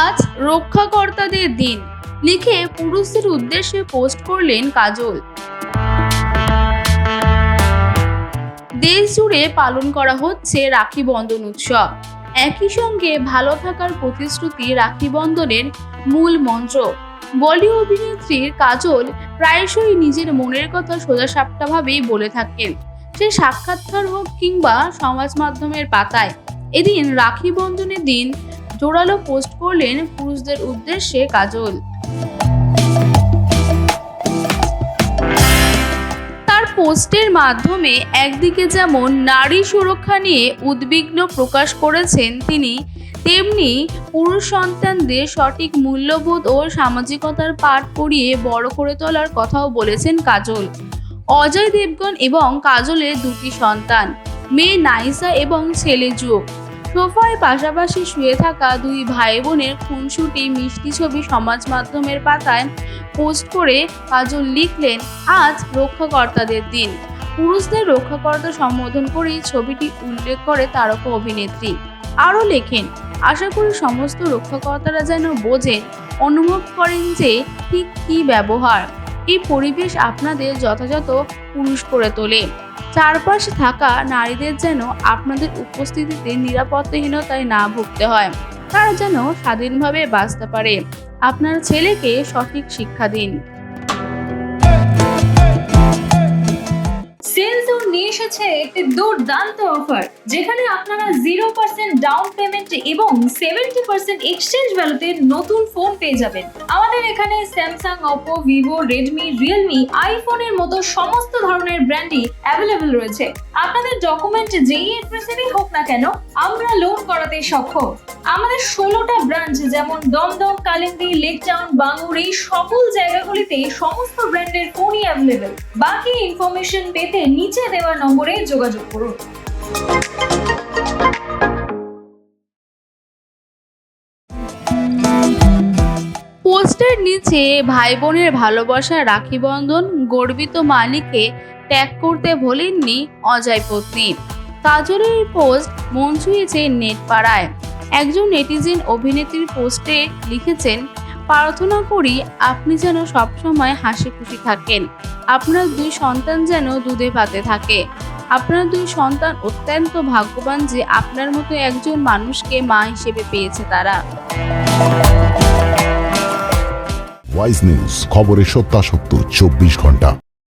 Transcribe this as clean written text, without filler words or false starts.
আজ রক্ষাকর্তাদের দিন লিখে পুরুষদের উদ্দেশ্যে পোস্ট করলেন কাজল। দেশ জুড়ে পালন করা হচ্ছে রাখি বন্ধন উৎসব। একই সঙ্গে ভালো থাকার প্রতিশ্রুতি রাখি বন্ধনের মূল মন্ত্র। বলিউড অভিনেত্রীর কাজল প্রায়শই নিজের মনের কথা সোজাসাপটাভাবেই বলে থাকেন, সে সাক্ষাৎকার হোক কিংবা সমাজ মাধ্যমের পাতায়। এদিন রাখি বন্ধনের দিন জোরালো পোস্ট করলেন পুরুষদের উদ্দেশ্যে কাজল। তার পোস্টের মাধ্যমে একদিকে যেমন নারী সুরক্ষা নিয়ে উদ্বিগ্ন প্রকাশ করেছেন তিনি, তেমনি পুরুষ সন্তানদের সঠিক মূল্যবোধ ও সামাজিকতার পাঠ পড়িয়ে বড় করে তোলার কথাও বলেছেন কাজল। অজয় দেবগন এবং কাজলের দুটি সন্তান, মেয়ে নাইসা এবং ছেলে যুগ। সোফায় পাশাপাশি শুয়ে থাকা দুই ভাই বোনের খুনসুটি মিষ্টি ছবি সমাজ মাধ্যমের পাতায় পোস্ট করে কাজল লিখলেন, আজ রক্ষাকর্তাদের দিন। পুরুষদের রক্ষাকর্তা সম্বোধন করেই ছবিটি উল্লেখ করে তারকা অভিনেত্রী। আরও লেখেন, আশা করি সমস্ত রক্ষাকর্তারা যেন বোঝেন, অনুভব করেন যে ঠিক কী ব্যবহার এই পরিবেশ আপনাদের যথাযথ পুরুষ করে তোলে। চারপাশে থাকা নারীদের যেন আপনাদের উপস্থিতিতে নিরাপত্তাহীনতায় না ভুগতে হয়, তারা যেন স্বাধীনভাবে বাঁচতে পারে। আপনার ছেলেকে সঠিক শিক্ষা দিন। সেলজোন নিয়ে এসেছে একটি দুর্দান্ত অফার, যেখানে আপনারা 0% ডাউন পেমেন্ট এবং 70% এক্সচেঞ্জ ভ্যালুতে নতুন ফোন পেয়ে যাবেন। আমাদের এখানে Samsung, Oppo, Vivo, Redmi, Realme, আইফোনের মতো সমস্ত ধরনের ব্র্যান্ডই অ্যাভেলেবল রয়েছে। আপনাদের ডকুমেন্ট যেই অ্যাড্রেসেরই হোক না কেন, আমরা লোন করাতে সক্ষম। আমাদের 16টা ব্রাঞ্চ যেমন দমদম, কালিন্দী, লেক টাউন, বাঙ্গুর, এই সকল জায়গাগুলিতে সমস্ত ব্র্যান্ডের ফোনই অ্যাভেলেবল। বাকি ইনফরমেশন পেতে নিচে দেওয়া নম্বরে যোগাযোগ করুন। পোস্টের নিচে ভাই বোনের ভালোবাসা রাখি বন্ধন গর্বিত মালিককে ট্যাগ করতে ভোলেননি অজয় পত্নী। কাজলের পোস্ট মন ছুঁয়েছে নেট পাড়ায়। একজন নেটিজেন অভিনেত্রীর পোস্টে লিখেছেন, প্রার্থনা করি আপনি যেন সবসময় হাসি খুশি থাকেন, আপনার দুই সন্তান যেন দুধে ভাতে থাকে। আপনার দুই সন্তান অত্যন্ত ভাগ্যবান যে আপনার মতো একজন মানুষকে মা হিসেবে পেয়েছে তারা। ওয়াইজ নিউজ, খবরের সত্যাসত্য 24 ঘন্টা।